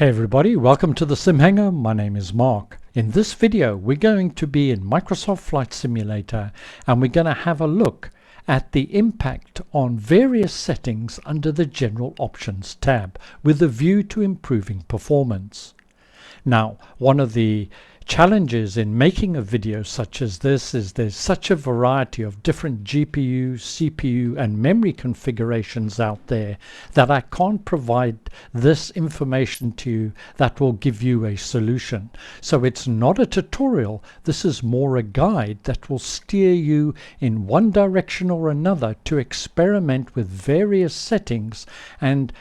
Hey everybody, welcome to the Simhanger. My name is Mark. In this video we're going to be in Microsoft Flight Simulator and we're going to have a look at the impact on various settings under the General Options tab with a view to improving performance. Now, one of the challenges in making a video such as this is there's such a variety of different GPU, CPU and memory configurations out there that I can't provide this information to you that will give you a solution. So it's not a tutorial, this is more a guide that will steer you in one direction or another to experiment with various settings and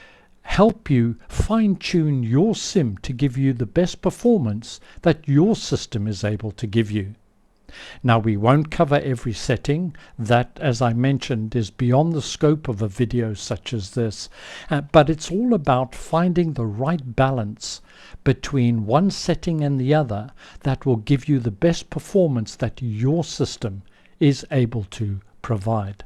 help you fine-tune your sim to give you the best performance that your system is able to give you. Now, we won't cover every setting. That, as I mentioned, is beyond the scope of a video such as this, but it's all about finding the right balance between one setting and the other that will give you the best performance that your system is able to provide.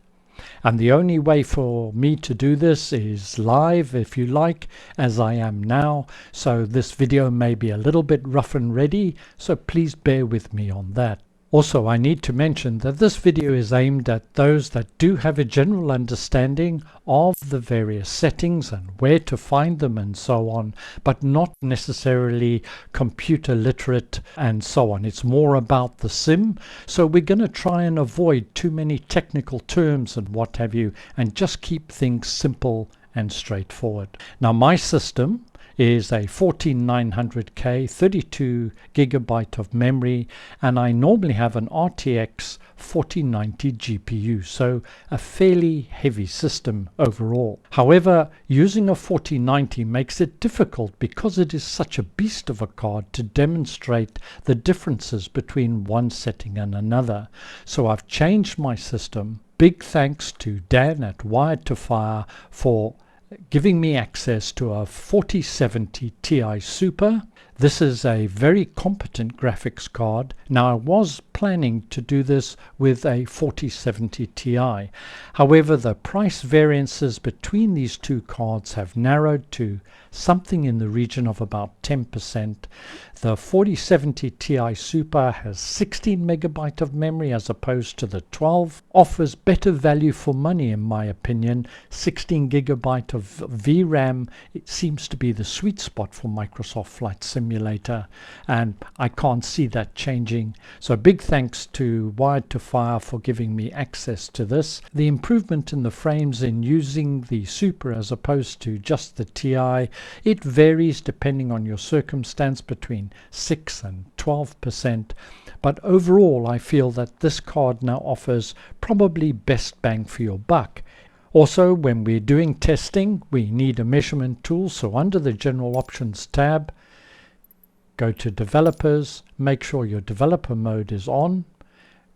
And the only way for me to do this is live, if you like, as I am now. So this video may be a little bit rough and ready, so please bear with me on that. Also, I need to mention that this video is aimed at those that do have a general understanding of the various settings and where to find them and so on, but not necessarily computer literate and so on. It's more about the sim, so we're going to try and avoid too many technical terms and what have you, and just keep things simple and straightforward. Now, my system is a 14900K 32 gigabyte of memory, and I normally have an RTX 4090 GPU, so a fairly heavy system overall. However, using a 4090 makes it difficult because it is such a beast of a card to demonstrate the differences between one setting and another. So I've changed my system. Big thanks to Dan at Wired2Fire for giving me access to a 4070 Ti Super. This is a very competent graphics card. Now, I was planning to do this with a 4070 Ti. However, the price variances between these two cards have narrowed to something in the region of about 10%. The 4070 Ti Super has 16 megabyte of memory as opposed to the 12. Offers better value for money in my opinion. 16 gigabyte of VRAM, it seems to be the sweet spot for Microsoft Flight Simulator, and I can't see that changing. So big thanks to Wired2Fire for giving me access to this. The improvement in the frames in using the Super as opposed to just the Ti, it varies depending on your circumstance between 6 and 12%, but overall I feel that this card now offers probably best bang for your buck. Also, when we're doing testing, we need a measurement tool, so under the General Options tab, go to Developers, make sure your developer mode is on.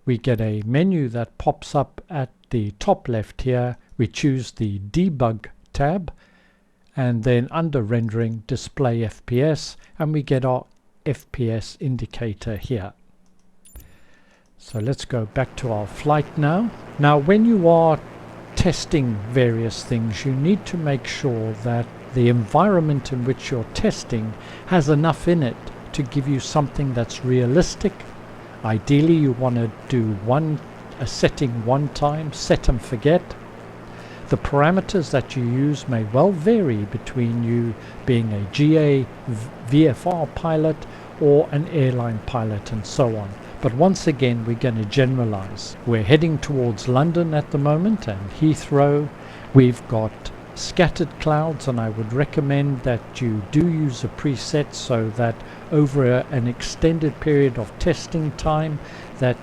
We get a menu that pops up at the top left here. We choose the Debug tab, and then under Rendering, Display FPS, and we get our FPS indicator here. So let's go back to our flight now. Now, when you are testing various things, you need to make sure that the environment in which you're testing has enough in it to give you something that's realistic. Ideally, you want to do a setting one time, set and forget. The parameters that you use may well vary between you being a GA VFR pilot or an airline pilot and so on. But once again, we're going to generalize. We're heading towards London at the moment and Heathrow. We've got scattered clouds, and I would recommend that you do use a preset so that over an extended period of testing time that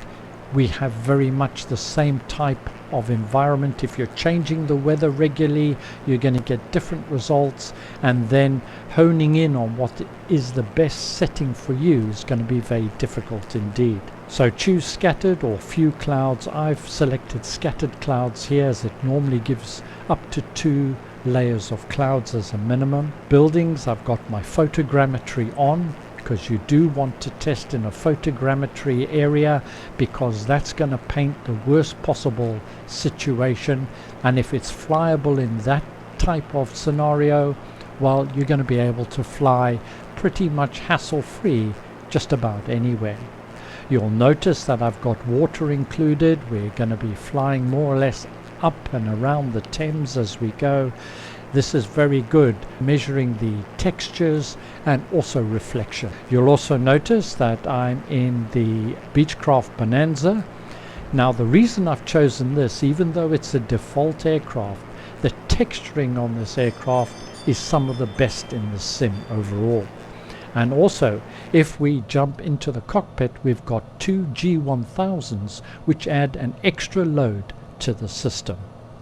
we have very much the same type of environment. If you're changing the weather regularly, you're going to get different results, and then honing in on what is the best setting for you is going to be very difficult indeed. So choose scattered or few clouds. I've selected scattered clouds here as it normally gives up to 2 layers of clouds as a minimum. Buildings, I've got my photogrammetry on, because you do want to test in a photogrammetry area, because that's going to paint the worst possible situation, and if it's flyable in that type of scenario, well, you're going to be able to fly pretty much hassle-free just about anywhere. You'll notice that I've got water included. We're going to be flying more or less up and around the Thames as we go. This is very good, measuring the textures and also reflection. You'll also notice that I'm in the Beechcraft Bonanza. Now the reason I've chosen this, even though it's a default aircraft, the texturing on this aircraft is some of the best in the sim overall. And also, if we jump into the cockpit, we've got two G1000s which add an extra load to the system.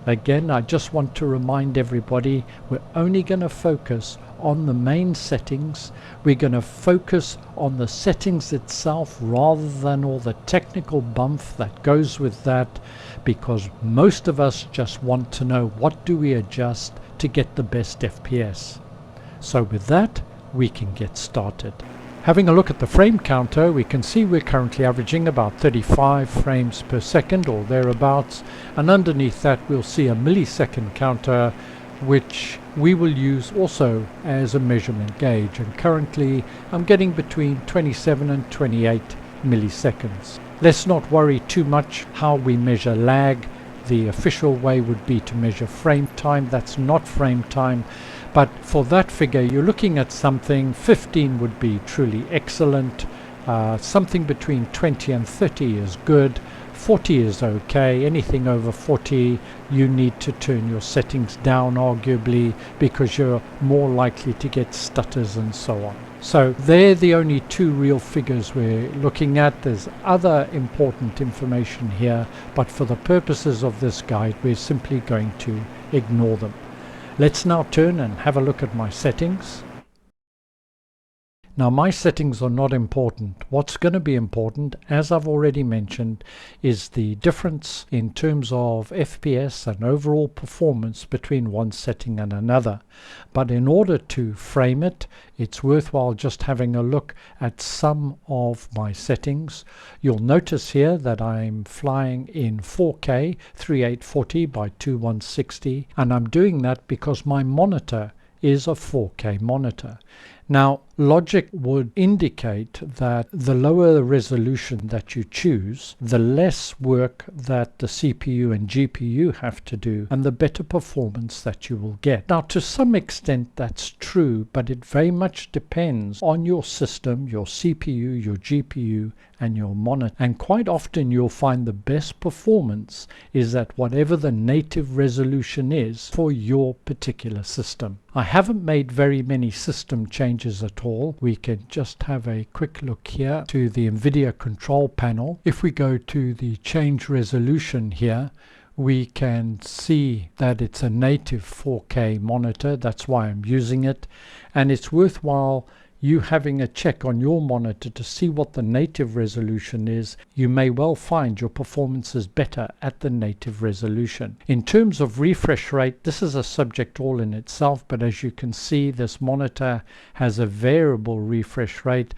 Again, I just want to remind everybody, we're only going to focus on the main settings. We're going to focus on the settings itself rather than all the technical bump that goes with that, because most of us just want to know what do we adjust to get the best FPS. So with that, we can get started. Having a look at the frame counter, we can see we're currently averaging about 35 frames per second or thereabouts, and underneath that we'll see a millisecond counter, which we will use also as a measurement gauge, and currently I'm getting between 27 and 28 milliseconds. Let's not worry too much how we measure lag. The official way would be to measure frame time. That's not frame time, but for that figure you're looking at something 15 would be truly excellent. Something between 20 and 30 is good. 40 is okay. Anything over 40 you need to turn your settings down arguably, because you're more likely to get stutters and so on. So they're the only two real figures we're looking at. There's other important information here, but for the purposes of this guide we're simply going to ignore them. Let's now turn and have a look at my settings. Now my settings are not important. What's going to be important, as I've already mentioned, is the difference in terms of FPS and overall performance between one setting and another. But in order to frame it, it's worthwhile just having a look at some of my settings. You'll notice here that I'm flying in 4K 3840 by 2160, and I'm doing that because my monitor is a 4K monitor. Now, logic would indicate that the lower the resolution that you choose, the less work that the CPU and GPU have to do, and the better performance that you will get. Now, to some extent that's true, but it very much depends on your system, your CPU, your GPU, and your monitor. And quite often you'll find the best performance is at whatever the native resolution is for your particular system. I haven't made very many system changes at all. We can just have a quick look here to the NVIDIA control panel. If we go to the change resolution here, we can see that it's a native 4K monitor. That's why I'm using it, and it's worthwhile you having a check on your monitor to see what the native resolution is. You may well find your performance is better at the native resolution. In terms of refresh rate, this is a subject all in itself, but as you can see, this monitor has a variable refresh rate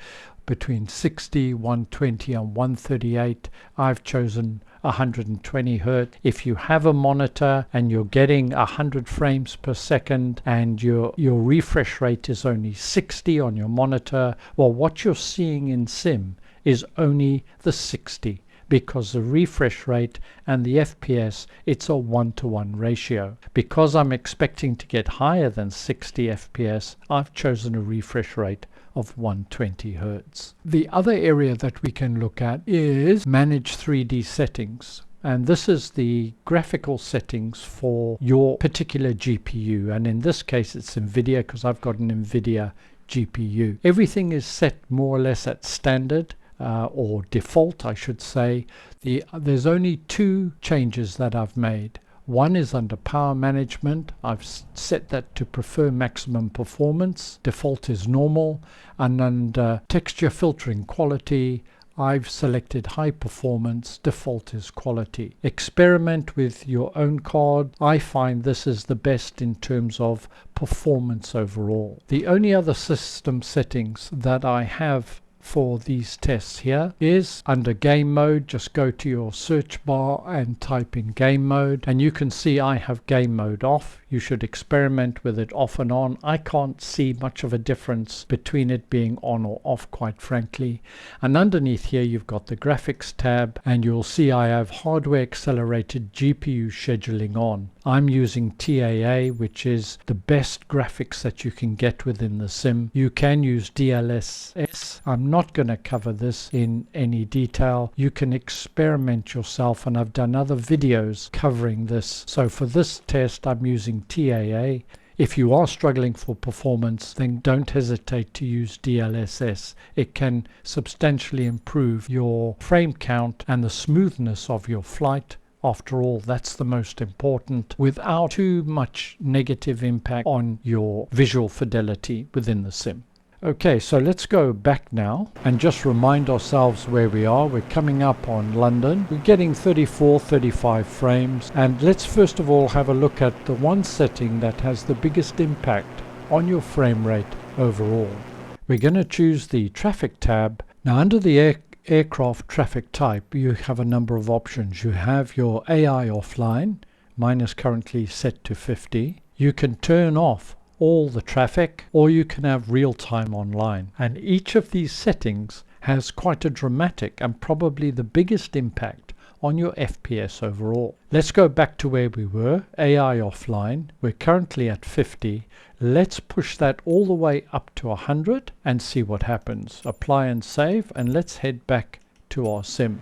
between 60, 120 and 138. I've chosen 120 Hertz. If you have a monitor and you're getting 100 frames per second and your refresh rate is only 60 on your monitor, well, what you're seeing in sim is only the 60, because the refresh rate and the FPS, it's a 1-to-1 ratio. Because I'm expecting to get higher than 60 FPS, I've chosen a refresh rate of 120 Hertz. The other area that we can look at is Manage 3D Settings. And this is the graphical settings for your particular GPU. And in this case, it's NVIDIA, because I've got an NVIDIA GPU. Everything is set more or less at standard, or default, I should say. There's only two changes that I've made. One is under power management. I've set that to prefer maximum performance. Default is normal. And under texture filtering quality, I've selected high performance. Default is quality. Experiment with your own card. I find this is the best in terms of performance overall. The only other system settings that I have for these tests here is under game mode. Just go to your search bar and type in game mode, and you can see I have game mode off. You should experiment with it off and on. I can't see much of a difference between it being on or off, quite frankly. And underneath here you've got the graphics tab, and you'll see I have hardware accelerated GPU scheduling on. I'm using TAA, which is the best graphics that you can get within the sim. You can use DLSS. I'm not going to cover this in any detail. You can experiment yourself, and I've done other videos covering this. So for this test I'm using TAA. If you are struggling for performance, then don't hesitate to use DLSS. It can substantially improve your frame count and the smoothness of your flight. After all, that's the most important, without too much negative impact on your visual fidelity within the sim. Okay, so let's go back now and just remind ourselves where we are. We're coming up on London. We're getting 34, 35 frames. And let's first of all have a look at the one setting that has the biggest impact on your frame rate overall. We're going to choose the traffic tab. Now under the aircraft traffic type, you have a number of options. You have your AI offline. Mine is currently set to 50. You can turn off all the traffic, or you can have real-time online, and each of these settings has quite a dramatic and probably the biggest impact on your FPS overall. Let's go back to where we were, AI offline. We're currently at 50. Let's push that all the way up to 100 and see what happens. Apply and save, and let's head back to our sim.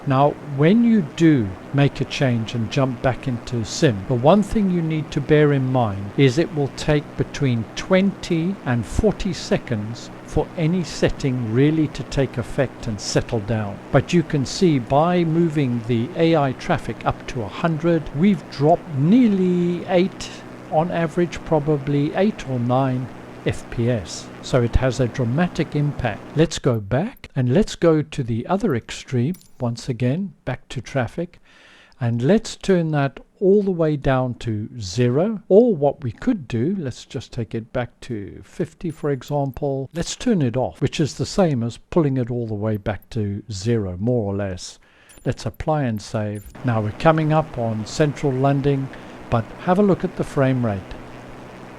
Now, when you do make a change and jump back into sim, the one thing you need to bear in mind is it will take between 20 and 40 seconds for any setting really to take effect and settle down. But you can see by moving the AI traffic up to 100, we've dropped nearly 8, on average probably 8 or 9 FPS. So it has a dramatic impact. Let's go back and let's go to the other extreme once again, back to traffic, and let's turn that all the way down to 0. Or what we could do, let's just take it back to 50 for example. Let's turn it off, which is the same as pulling it all the way back to 0 more or less. Let's apply and save. Now we're coming up on central landing, but have a look at the frame rate.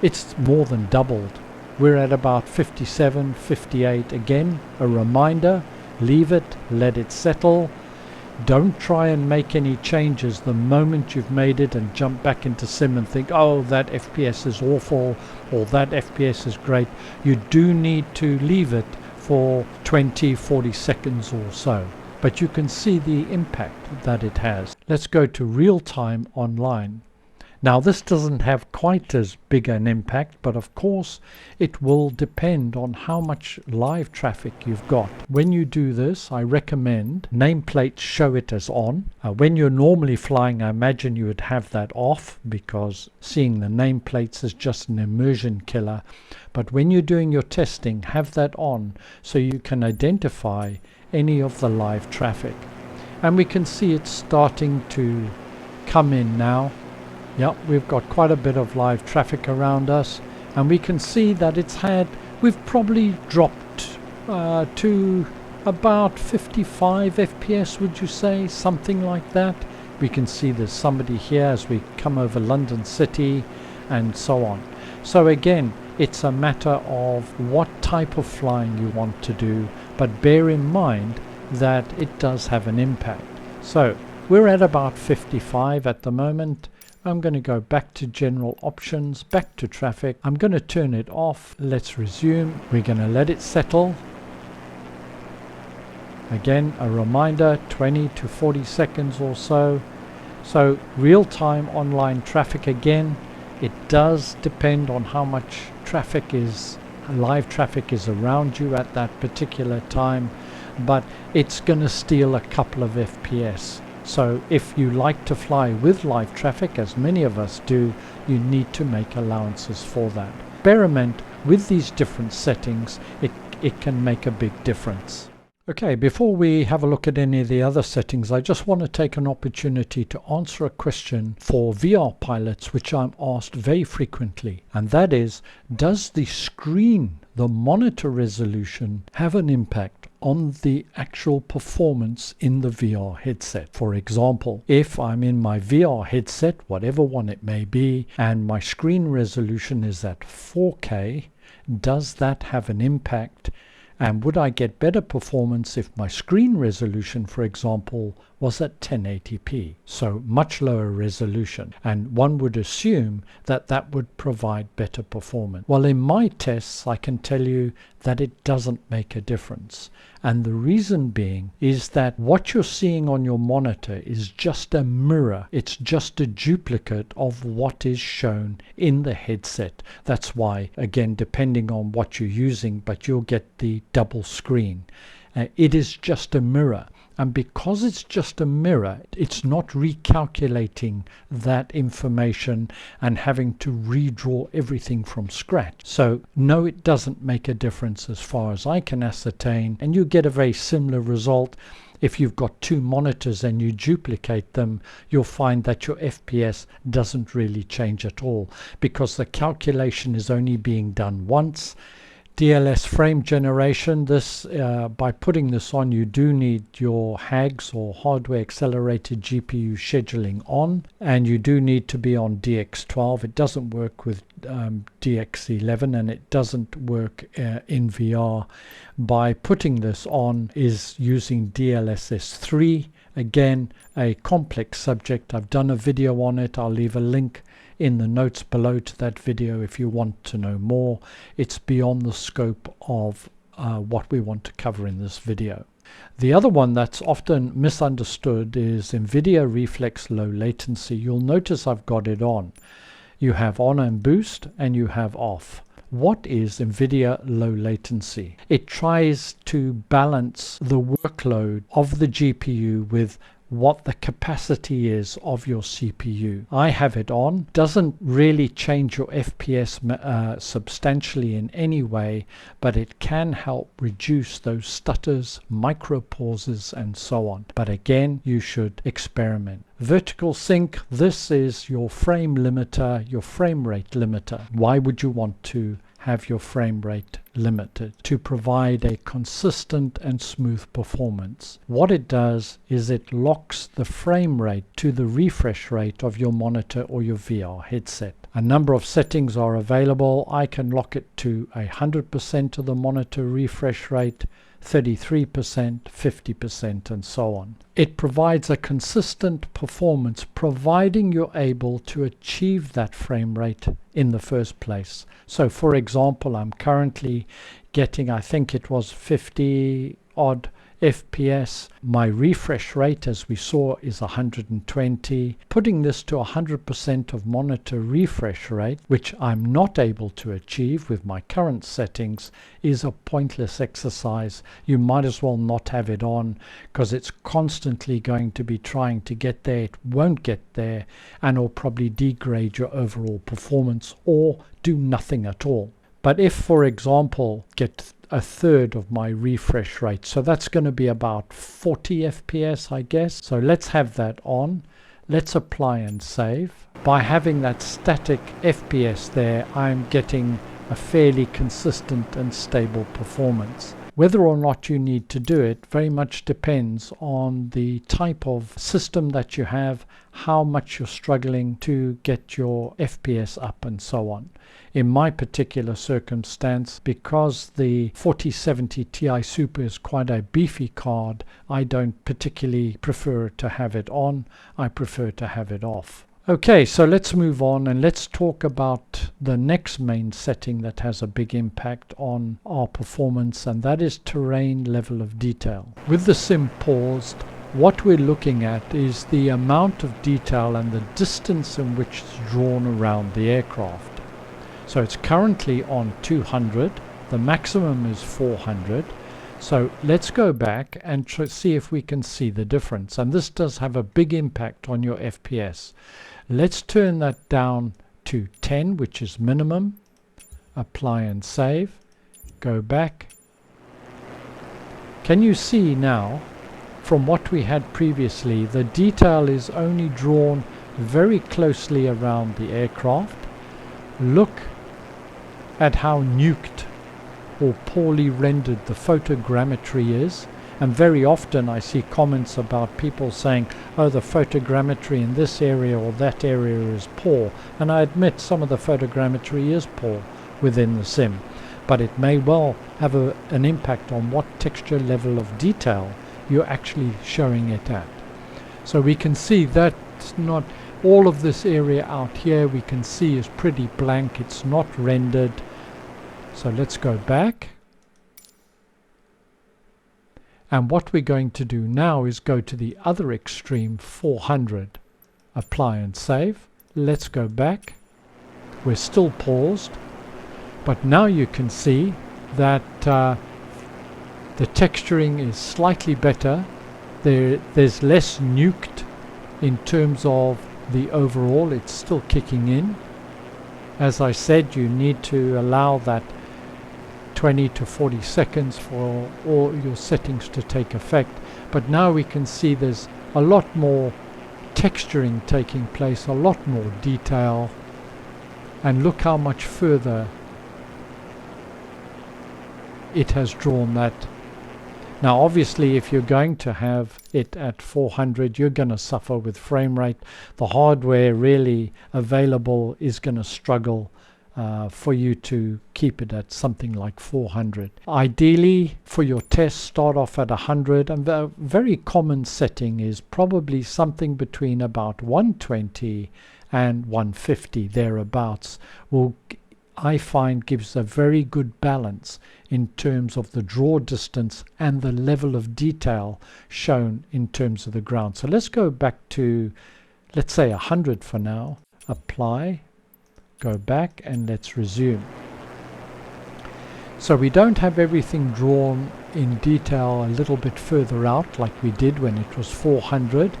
It's more than doubled. We're at about 57, 58. Again, a reminder, leave it, let it settle. Don't try and make any changes the moment you've made it and jump back into sim and think, oh, that FPS is awful or that FPS is great. You do need to leave it for 20, 40 seconds or so. But you can see the impact that it has. Let's go to real-time online. Now this doesn't have quite as big an impact, but of course it will depend on how much live traffic you've got. When you do this, I recommend nameplates show it as on. When you're normally flying, I imagine you would have that off, because seeing the nameplates is just an immersion killer. But when you're doing your testing, have that on so you can identify any of the live traffic. And we can see it's starting to come in now. Yep, we've got quite a bit of live traffic around us, and we can see that we've probably dropped to about 55 FPS, would you say? Something like that. We can see there's somebody here as we come over London City and so on. So again, it's a matter of what type of flying you want to do, but bear in mind that it does have an impact. So we're at about 55 at the moment. I'm going to go back to general options, back to traffic. I'm going to turn it off. Let's resume. We're going to let it settle. Again, a reminder, 20 to 40 seconds or so. So real-time online traffic again, it does depend on how much live traffic is around you at that particular time, but it's going to steal a couple of FPS. So if you like to fly with live traffic, as many of us do, you need to make allowances for that. Bear in mind, with these different settings, it can make a big difference. Okay, before we have a look at any of the other settings, I just want to take an opportunity to answer a question for VR pilots which I'm asked very frequently, and that is, does the screen, the monitor resolution, have an impact on the actual performance in the VR headset? For example, if I'm in my VR headset, whatever one it may be, and my screen resolution is at 4K, does that have an impact? And would I get better performance if my screen resolution, for example, was at 1080p, so much lower resolution? And one would assume that that would provide better performance. Well, in my tests, I can tell you that it doesn't make a difference. And the reason being is that what you're seeing on your monitor is just a mirror. It's just a duplicate of what is shown in the headset. That's why, again, depending on what you're using, but you'll get the double screen. It is just a mirror. And because it's just a mirror, it's not recalculating that information and having to redraw everything from scratch. So no, it doesn't make a difference as far as I can ascertain, and you get a very similar result. If you've got two monitors and you duplicate them, you'll find that your FPS doesn't really change at all, because the calculation is only being done once. DLSS frame generation, this by putting this on, you do need your HAGS or hardware accelerated GPU scheduling on, and you do need to be on DX12. It doesn't work with DX11, and it doesn't work in VR. By putting this on is using DLSS 3. Again, a complex subject. I've done a video on it. I'll leave a link in the notes below to that video if you want to know more. It's beyond the scope of what we want to cover in this video. The other one that's often misunderstood is NVIDIA Reflex Low Latency. You'll notice I've got it on. You have on and boost, and you have off. What is NVIDIA Low Latency? It tries to balance the workload of the GPU with what the capacity is of your CPU. I have it on. Doesn't really change your FPS substantially in any way, but it can help reduce those stutters, micro pauses, and so on. But again, you should experiment. Vertical sync, this is your frame limiter, your frame rate limiter. Why would you want to have your frame rate limited? To provide a consistent and smooth performance. What it does is it locks the frame rate to the refresh rate of your monitor or your VR headset. A number of settings are available. I can lock it to 100% of the monitor refresh rate, 33%, 50%, and so on. It provides a consistent performance, providing you're able to achieve that frame rate in the first place. So for example, I'm currently getting, I think it was 50 odd FPS. My refresh rate, as we saw, is 120. Putting this to 100% of monitor refresh rate, which I'm not able to achieve with my current settings, is a pointless exercise. You might as well not have it on, because it's constantly going to be trying to get there. It won't get there, and will probably degrade your overall performance or do nothing at all. But if, for example, get a third of my refresh rate, so that's going to be about 40 FPS, I guess. So let's have that on. Let's apply and save. By having that static FPS there, I'm getting a fairly consistent and stable performance. Whether or not you need to do it very much depends on the type of system that you have, how much you're struggling to get your FPS up, and so on. In my particular circumstance, because the 4070 Ti Super is quite a beefy card, I don't particularly prefer to have it on. I prefer to have it off. Okay, so let's move on and let's talk about the next main setting that has a big impact on our performance, and that is terrain level of detail. With the sim paused, what we're looking at is the amount of detail and the distance in which it's drawn around the aircraft. So it's currently on 200, the maximum is 400. So let's go back and see if we can see the difference, and this does have a big impact on your FPS. Let's turn that down to 10, which is minimum. Apply and save. Go back. Can you see now, from what we had previously, the detail is only drawn very closely around the aircraft. Look at how nuked or poorly rendered the photogrammetry is. And very often I see comments about people saying, oh, the photogrammetry in this area or that area is poor. And I admit some of the photogrammetry is poor within the sim, but it may well have an impact on what texture level of detail you're actually showing it at. So we can see that's not all of this area out here, we can see is pretty blank, it's not rendered. So let's go back. And what we're going to do now is go to the other extreme, 400. Apply and save. Let's go back. We're still paused, but now you can see that the texturing is slightly better. There's less nuked in terms of the overall. It's still kicking in. As I said, you need to allow that 20 to 40 seconds for all your settings to take effect. But now we can see there's a lot more texturing taking place, a lot more detail, and look how much further it has drawn that. Now obviously if you're going to have it at 400, you're going to suffer with frame rate. The hardware really available is going to struggle for you to keep it at something like 400. Ideally, for your test, start off at 100, and the very common setting is probably something between about 120 and 150, thereabouts. I find gives a very good balance in terms of the draw distance and the level of detail shown in terms of the ground. So let's go back to, let's say 100 for now. Apply. Go back and let's resume. So we don't have everything drawn in detail a little bit further out like we did when it was 400,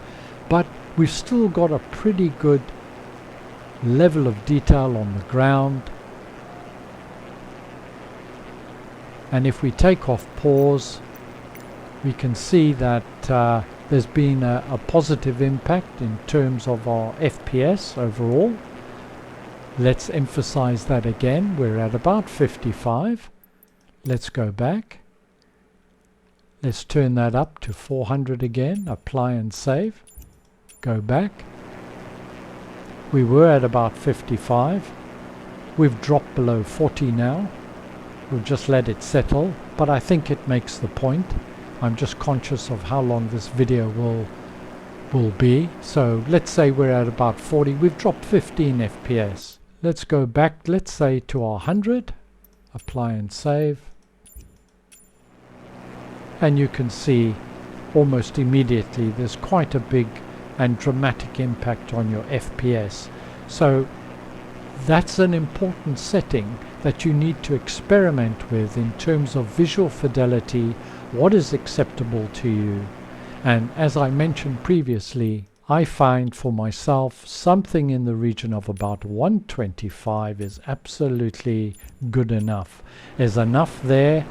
but we've still got a pretty good level of detail on the ground. And if we take off pause, we can see that there's been a positive impact in terms of our FPS overall. Let's emphasize that again. We're at about 55. Let's go back. Let's turn that up to 400 again. Apply and save. Go back. We were at about 55. We've dropped below 40 now. We'll just let it settle, but I think it makes the point. I'm just conscious of how long this video will be. So let's say we're at about 40. We've dropped 15 FPS. Let's go back, let's say to our 100, apply and save. And you can see almost immediately there's quite a big and dramatic impact on your FPS. So that's an important setting that you need to experiment with in terms of visual fidelity, what is acceptable to you. And as I mentioned previously, I find for myself something in the region of about 125 is absolutely good enough. There's enough there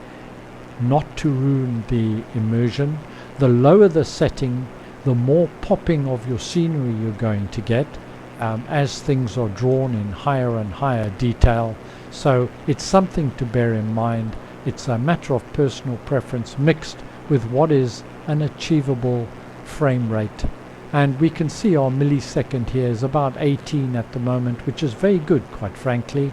not to ruin the immersion. The lower the setting, the more popping of your scenery you're going to get as things are drawn in higher and higher detail. So it's something to bear in mind. It's a matter of personal preference mixed with what is an achievable frame rate. And we can see our millisecond here is about 18 at the moment, which is very good, quite frankly.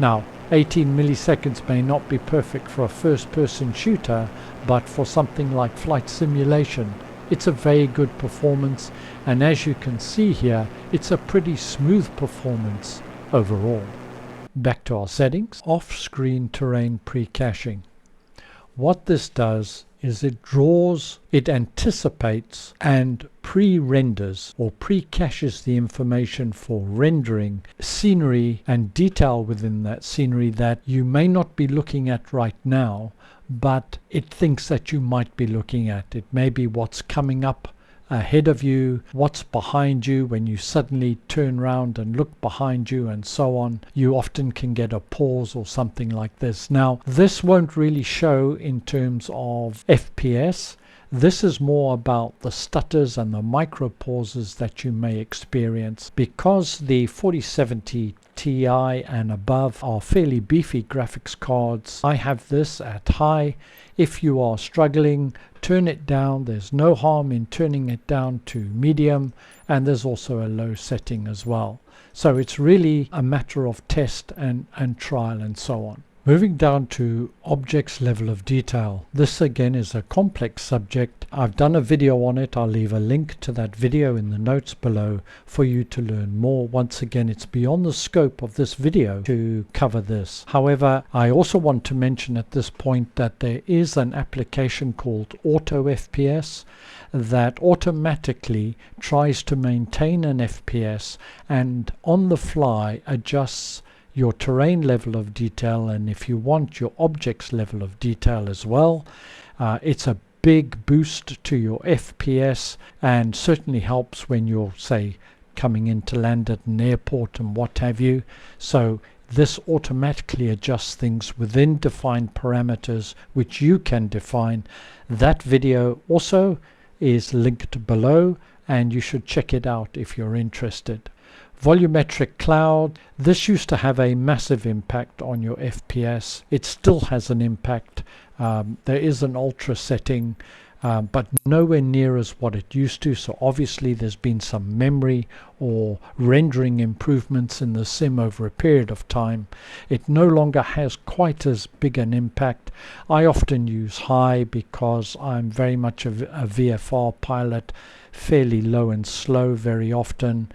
Now, 18 milliseconds may not be perfect for a first-person shooter, but for something like flight simulation, it's a very good performance. And as you can see here, it's a pretty smooth performance overall. Back to our settings. Off-screen terrain pre-caching. What this does is it anticipates and pre-renders or pre-caches the information for rendering scenery and detail within that scenery that you may not be looking at right now, but it thinks that you might be looking at. It may be what's coming up ahead of you, what's behind you when you suddenly turn around and look behind you and so on. You often can get a pause or something like this. Now, this won't really show in terms of FPS. This is more about the stutters and the micro pauses that you may experience. Because the 4070 Ti and above are fairly beefy graphics cards, I have this at high. If you are struggling, turn it down. There's no harm in turning it down to medium, and there's also a low setting as well. So it's really a matter of test and trial and so on. Moving down to objects level of detail. This again is a complex subject. I've done a video on it. I'll leave a link to that video in the notes below for you to learn more. Once again, it's beyond the scope of this video to cover this. However, I also want to mention at this point that there is an application called Auto FPS that automatically tries to maintain an FPS and on the fly adjusts your terrain level of detail, and if you want your objects level of detail as well. It's a big boost to your FPS and certainly helps when you're, say, coming in to land at an airport and what have you. So this automatically adjusts things within defined parameters which you can define. That video also is linked below and you should check it out if you're interested. Volumetric cloud. This used to have a massive impact on your FPS. It still has an impact. There is an ultra setting, but nowhere near as what it used to. So obviously there's been some memory or rendering improvements in the sim over a period of time. It no longer has quite as big an impact. I often use high because I'm very much a VFR pilot, fairly low and slow very often.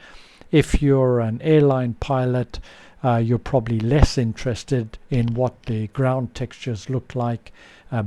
If you're an airline pilot, you're probably less interested in what the ground textures look like,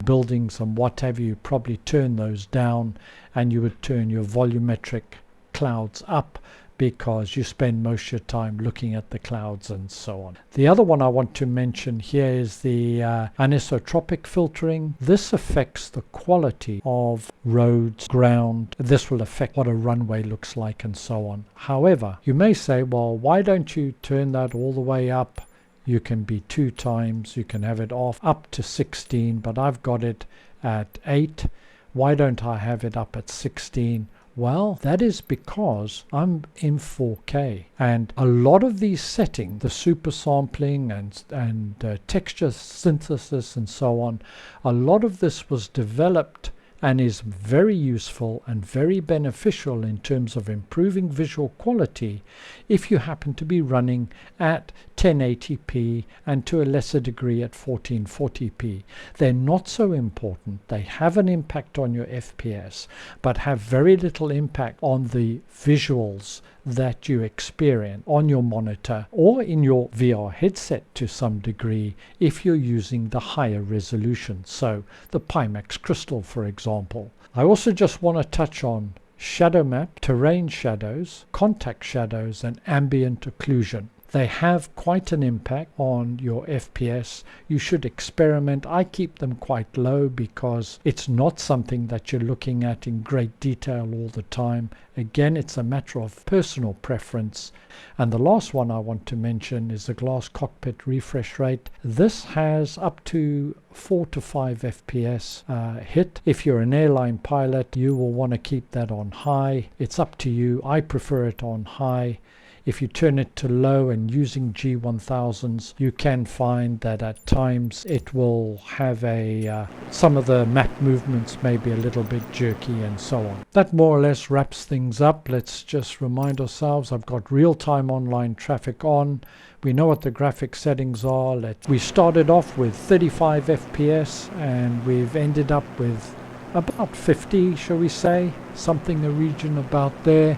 buildings and what have you. Probably turn those down, and you would turn your volumetric clouds up because you spend most of your time looking at the clouds and so on. The other one I want to mention here is the anisotropic filtering. This affects the quality of roads, ground. This will affect what a runway looks like and so on. However, you may say, well, why don't you turn that all the way up? You can be 2 times, you can have it off up to 16, but I've got it at 8. Why don't I have it up at 16? Well, that is because I'm in 4K, and a lot of these settings, the super sampling and texture synthesis and so on, a lot of this was developed and is very useful and very beneficial in terms of improving visual quality if you happen to be running at 1080p and to a lesser degree at 1440p. They're not so important. They have an impact on your FPS, but have very little impact on the visuals that you experience on your monitor or in your VR headset to some degree if you're using the higher resolution, so the Pimax Crystal for example. I also just want to touch on shadow map, terrain shadows, contact shadows and ambient occlusion. They have quite an impact on your FPS. You should experiment. I keep them quite low because it's not something that you're looking at in great detail all the time. Again, it's a matter of personal preference. And the last one I want to mention is the glass cockpit refresh rate. This has up to 4 to 5 FPS hit. If you're an airline pilot, you will want to keep that on high. It's up to you. I prefer it on high. If you turn it to low and using G1000s, you can find that at times it will have some of the map movements may be a little bit jerky and so on. That more or less wraps things up. Let's just remind ourselves I've got real-time online traffic on. We know what the graphic settings are. We started off with 35 FPS and we've ended up with about 50, shall we say, something a region about there.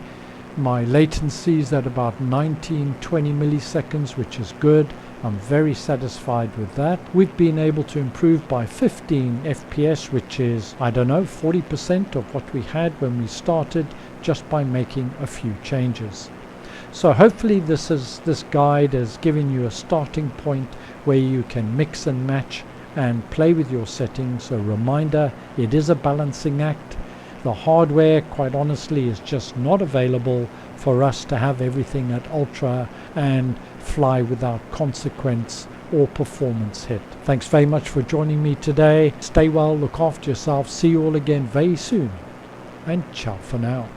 My latency is at about 19-20 milliseconds, which is good. I'm very satisfied with that. We've been able to improve by 15 FPS, which is, I don't know, 40% of what we had when we started, just by making a few changes. So hopefully this guide has given you a starting point where you can mix and match and play with your settings. A reminder, it is a balancing act. The hardware, quite honestly, is just not available for us to have everything at ultra and fly without consequence or performance hit. Thanks very much for joining me today. Stay well, look after yourself. See you all again very soon, and ciao for now.